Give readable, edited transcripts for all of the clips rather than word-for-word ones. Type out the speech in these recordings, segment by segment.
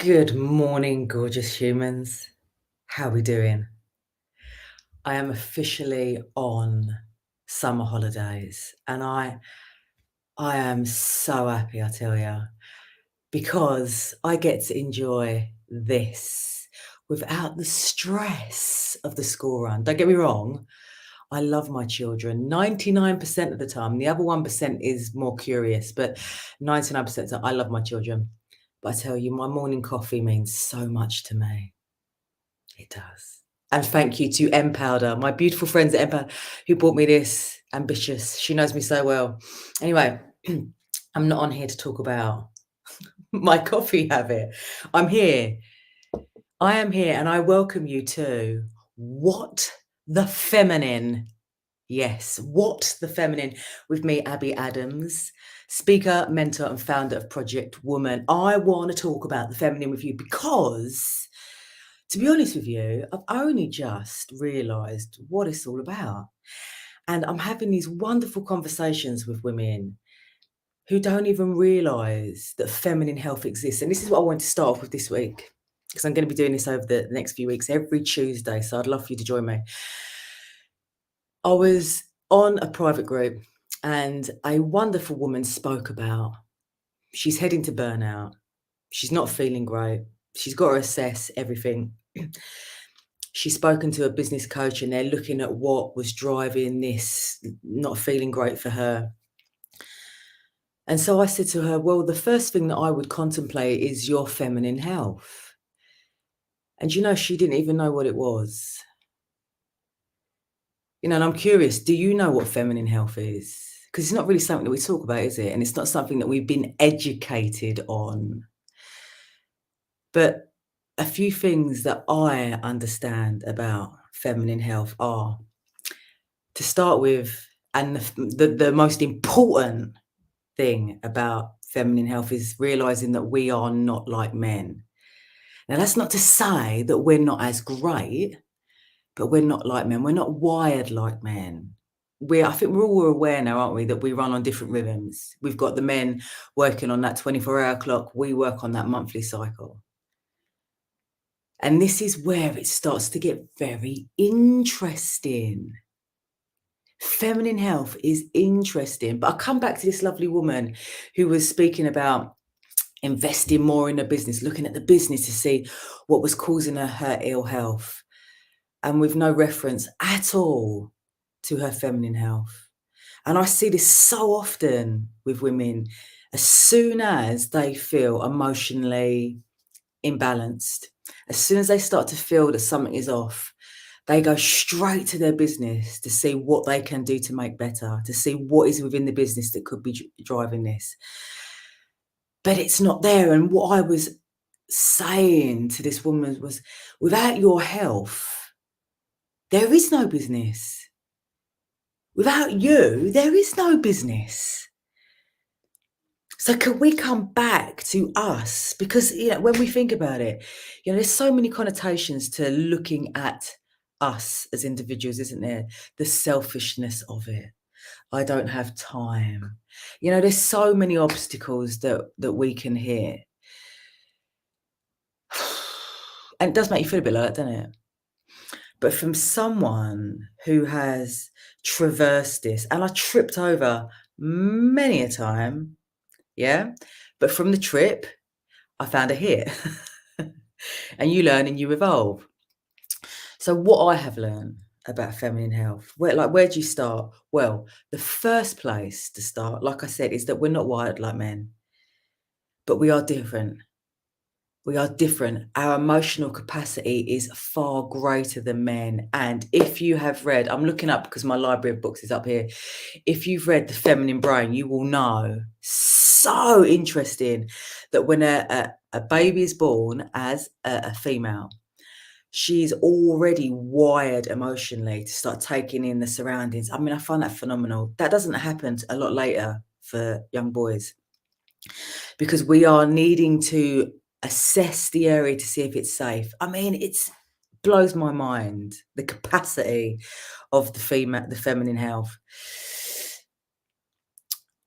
Good morning, gorgeous humans. How are we doing? I am officially on summer holidays and I am so happy, I tell you, because I get to enjoy this without the stress of the school run. Don't get me wrong, I love my children 99% of the time. The other 1% is more curious, but 99% I love my children. But I tell you, my morning coffee means so much to me. It does. And thank you to M Powder, my beautiful friends at M Powder, who bought me this. Ambitious. She knows me so well. Anyway, I'm not on here to talk about my coffee habit. I'm here. I am here, and I welcome you to What the Feminine. Yes, What the Feminine with me, Abby Adams, speaker, mentor, and founder of Project Woman. I want to talk about the feminine with you because, to be honest with you, I've only just realised what it's all about. And I'm having these wonderful conversations with women who don't even realise that feminine health exists. And this is what I want to start off with this week, because I'm going to be doing this over the next few weeks, every Tuesday. So I'd love for you to join me. I was on a private group and a wonderful woman spoke about she's heading to burnout. She's not feeling great. She's got to assess everything. She's spoken to a business coach and they're looking at what was driving this not feeling great for her. And so I said to her, well, the first thing that I would contemplate is your feminine health. And she didn't even know what it was. And I'm curious, do you know what feminine health is? Because it's not really something that we talk about, is it? And it's not something that we've been educated on. But a few things that I understand about feminine health are, to start with, and the most important thing about feminine health is realizing that we are not like men. Now, that's not to say that we're not as great, but we're not like men. We're not wired like men. I think we're all aware now, aren't we, that we run on different rhythms. We've got the men working on that 24-hour clock. We work on that monthly cycle. And this is where it starts to get very interesting. Feminine health is interesting. But I'll come back to this lovely woman who was speaking about investing more in her business, looking at the business to see what was causing her ill health, and with no reference at all to her feminine health. And I see this so often with women. As soon as they feel emotionally imbalanced, as soon as they start to feel that something is off, they go straight to their business to see what they can do to make better, to see what is within the business that could be driving this. But it's not there. And what I was saying to this woman was, without your health, there is no business. Without you, there is no business. So can we come back to us? Because, when we think about it, there's so many connotations to looking at us as individuals, isn't there? The selfishness of it. I don't have time. There's so many obstacles that we can hear. And it does make you feel a bit like that, doesn't it? But from someone who has traversed this, and I tripped over many a time, yeah? But from the trip, I found a hit. And you learn and you evolve. So what I have learned about feminine health, where do you start? Well, the first place to start, like I said, is that we're not wired like men, but we are different. We are different. Our emotional capacity is far greater than men. And if you have read, I'm looking up because my library of books is up here. If you've read The Feminine Brain, you will know, so interesting, that when a baby is born as a female, she's already wired emotionally to start taking in the surroundings. I mean, I find that phenomenal. That doesn't happen a lot later for young boys, because we are needing to assess the area to see if it's safe. I mean, it blows my mind, the capacity of the feminine health.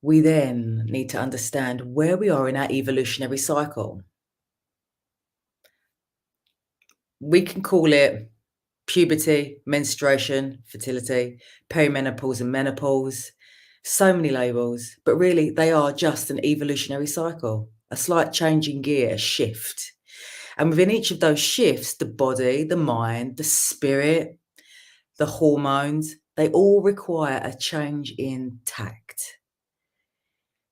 We then need to understand where we are in our evolutionary cycle. We can call it puberty, menstruation, fertility, perimenopause and menopause. So many labels, but really they are just an evolutionary cycle, a slight change in gear, a shift. And within each of those shifts, the body, the mind, the spirit, the hormones, they all require a change in tact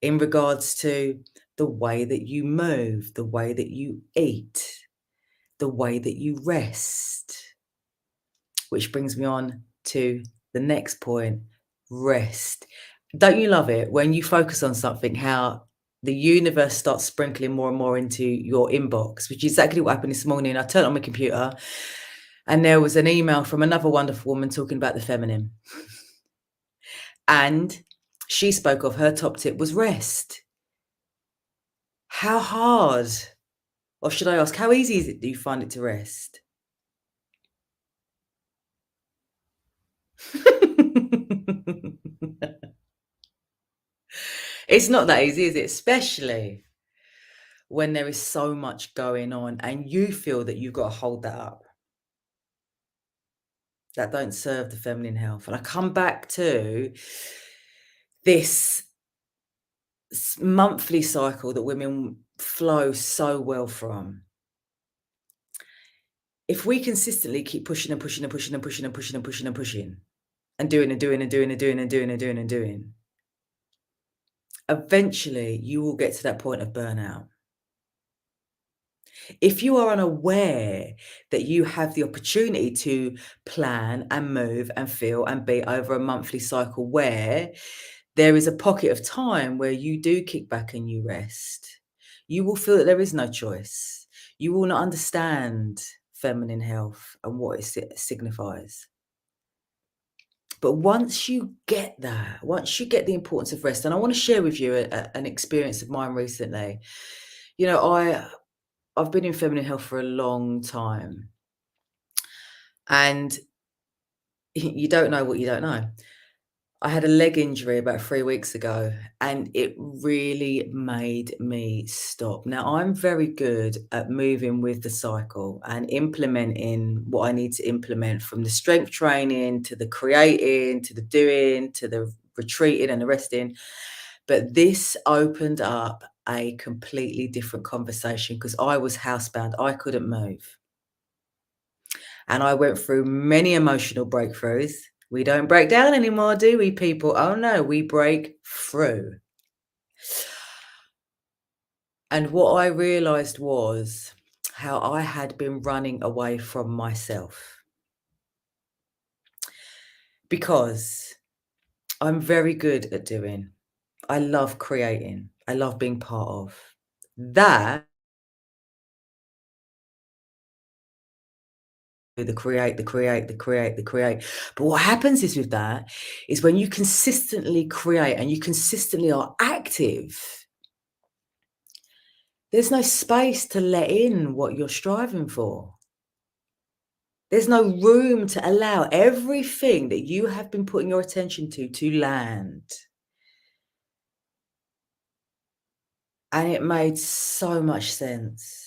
in regards to the way that you move, the way that you eat, the way that you rest. Which brings me on to the next point, rest. Don't you love it when you focus on something, how the universe starts sprinkling more and more into your inbox, which is exactly what happened this morning. I turned on my computer and there was an email from another wonderful woman talking about the feminine. And she spoke of her top tip was rest. How hard, or should I ask, how easy is it do you find it to rest? It's not that easy, is it? Especially when there is so much going on and you feel that you've got to hold that up. That don't serve the feminine health. And I come back to this monthly cycle that women flow so well from. If we consistently keep pushing and pushing and pushing and pushing and pushing and pushing and pushing and doing and doing and doing and doing and doing and doing and doing, eventually you will get to that point of burnout. If you are unaware that you have the opportunity to plan and move and feel and be over a monthly cycle where there is a pocket of time where you do kick back and you rest, you will feel that there is no choice. You will not understand feminine health and what it signifies. But once you get that, once you get the importance of rest, and I want to share with you an experience of mine recently. You know, I've been in feminine health for a long time, and you don't know what you don't know. I had a leg injury about 3 weeks ago, and it really made me stop. Now, I'm very good at moving with the cycle and implementing what I need to implement, from the strength training to the creating to the doing to the retreating and the resting. But this opened up a completely different conversation because I was housebound. I couldn't move. And I went through many emotional breakthroughs. We don't break down anymore, do we, people? Oh no, we break through. And what I realized was how I had been running away from myself, because I'm very good at doing. I love creating. I love being part of. That, the create, the create, the create, the create. But what happens is with that is when you consistently create and you consistently are active, there's no space to let in what you're striving for. There's no room to allow everything that you have been putting your attention to land. And it made so much sense.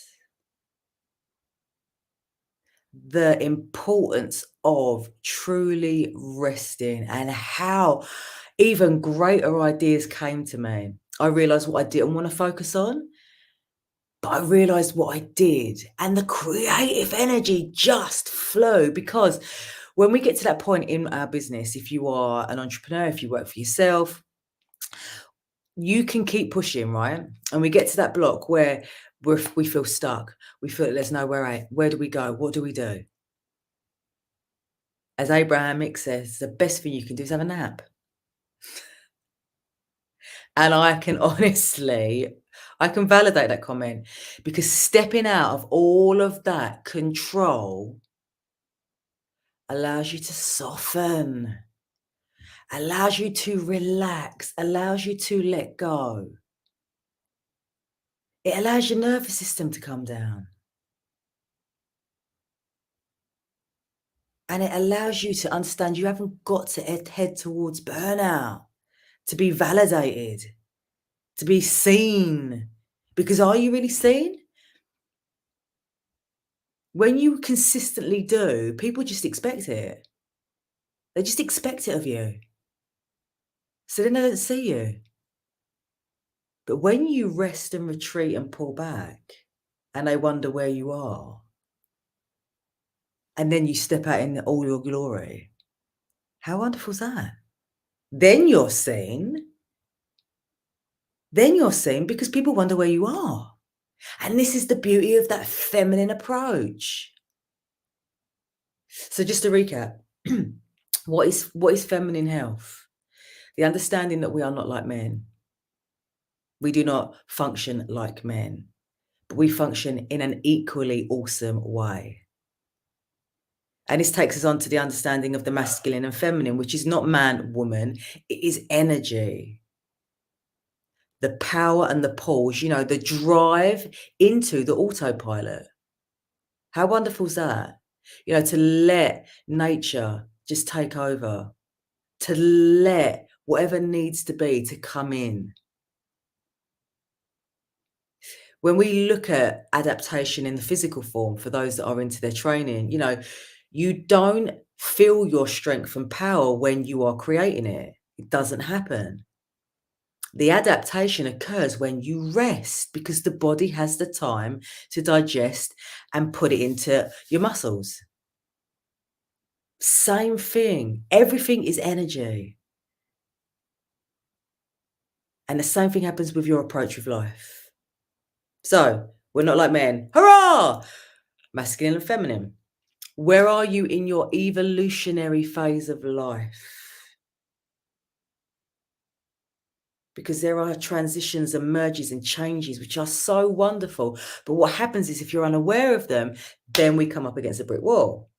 The importance of truly resting and how even greater ideas came to me. I realized what I didn't want to focus on, but I realized what I did, and the creative energy just flew. Because when we get to that point in our business, if you are an entrepreneur, if you work for yourself, you can keep pushing, right? And we get to that block where we feel stuck. We feel that there's nowhere out. Where do we go? What do we do? As Abraham Hicks says, the best thing you can do is have a nap. And I can honestly, I can validate that comment, because stepping out of all of that control allows you to soften, allows you to relax, allows you to let go. It allows your nervous system to come down. And it allows you to understand you haven't got to head towards burnout to be validated, to be seen. Because are you really seen? When you consistently do, people just expect it. They just expect it of you. So then they don't see you. But when you rest and retreat and pull back, and they wonder where you are, and then you step out in all your glory, how wonderful is that? Then you're seen. Then you're seen because people wonder where you are. And this is the beauty of that feminine approach. So just to recap, what is feminine health? The understanding that we are not like men. We do not function like men, but we function in an equally awesome way. And this takes us on to the understanding of the masculine and feminine, which is not man, woman, it is energy. The power and the pulse, the drive into the autopilot. How wonderful is that? To let nature just take over, to let whatever needs to be to come in. When we look at adaptation in the physical form, for those that are into their training, you don't feel your strength and power when you are creating it. It doesn't happen. The adaptation occurs when you rest because the body has the time to digest and put it into your muscles. Same thing. Everything is energy. And the same thing happens with your approach with life. So, we're not like men. Hurrah! Masculine and feminine. Where are you in your evolutionary phase of life? Because there are transitions and merges and changes which are so wonderful. But what happens is if you're unaware of them, then we come up against a brick wall.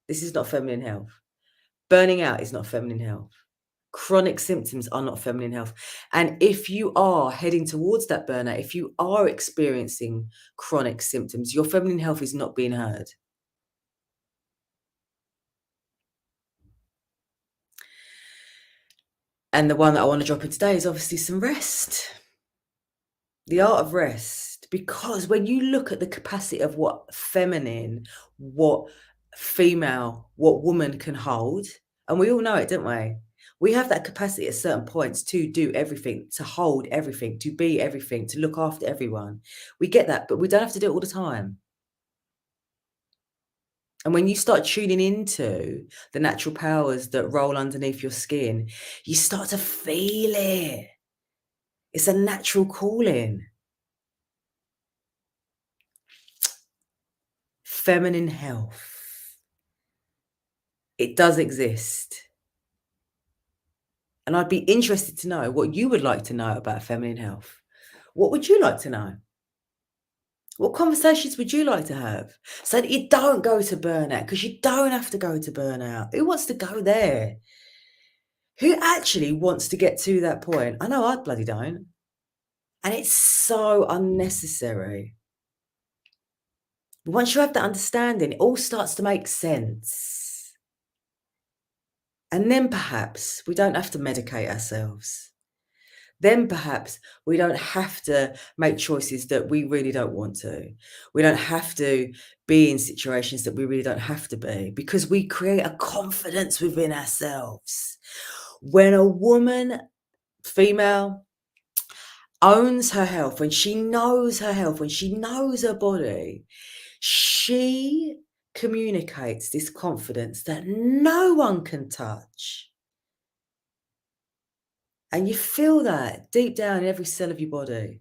This is not feminine health. Burning out is not feminine health. Chronic symptoms are not feminine health. And if you are heading towards that burnout, if you are experiencing chronic symptoms, your feminine health is not being heard. And the one that I want to drop in today is obviously some rest. The art of rest. Because when you look at the capacity of what feminine, what female, what woman can hold, and we all know it, don't we? We have that capacity at certain points to do everything, to hold everything, to be everything, to look after everyone. We get that, but we don't have to do it all the time. And when you start tuning into the natural powers that roll underneath your skin, you start to feel it. It's a natural calling. Feminine health. It does exist. And I'd be interested to know what you would like to know about feminine health. What would you like to know? What conversations would you like to have so that you don't go to burnout? Because you don't have to go to burnout. Who wants to go there? Who actually wants to get to that point? I know I bloody don't. And it's so unnecessary. But once you have that understanding, it all starts to make sense. And then perhaps we don't have to medicate ourselves. Then perhaps we don't have to make choices that we really don't want to. We don't have to be in situations that we really don't have to be because we create a confidence within ourselves. When a woman, female, owns her health, when she knows her health, when she knows her body, she communicates this confidence that no one can touch. And you feel that deep down in every cell of your body.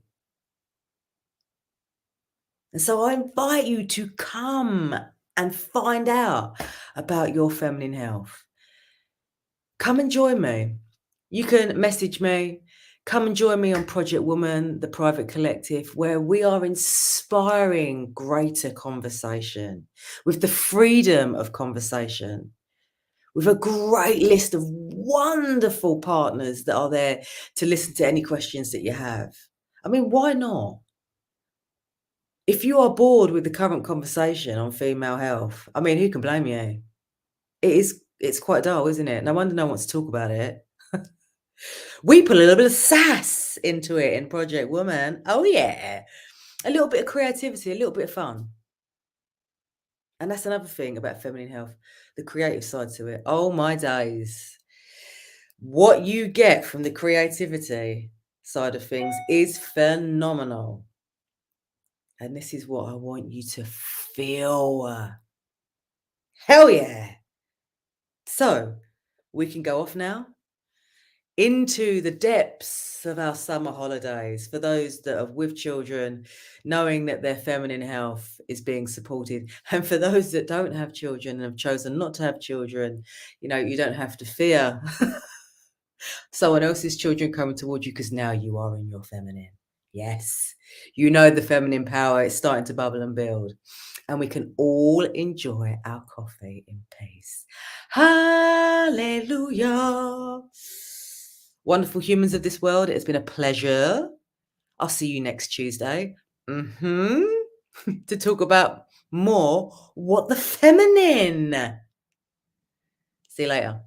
And so I invite you to come and find out about your feminine health. Come and join me. You can message me. Come and join me on Project Woman, the private collective, where we are inspiring greater conversation with the freedom of conversation, with a great list of wonderful partners that are there to listen to any questions that you have. I mean, why not? If you are bored with the current conversation on female health, I mean, who can blame you? It's quite dull, isn't it? No wonder no one wants to talk about it. We put a little bit of sass into it in Project Woman. Oh yeah. A little bit of creativity, a little bit of fun. And that's another thing about feminine health, the creative side to it. Oh my days. What you get from the creativity side of things is phenomenal. And this is what I want you to feel. Hell yeah. So we can go off now into the depths of our summer holidays for those that are with children, knowing that their feminine health is being supported. And for those that don't have children and have chosen not to have children, you don't have to fear someone else's children coming towards you because now you are in your feminine. Yes, the feminine power is starting to bubble and build, and we can all enjoy our coffee in peace. Hallelujah. Wonderful humans of this world, it has been a pleasure. I'll see you next Tuesday. To talk about more what the feminine. See you later.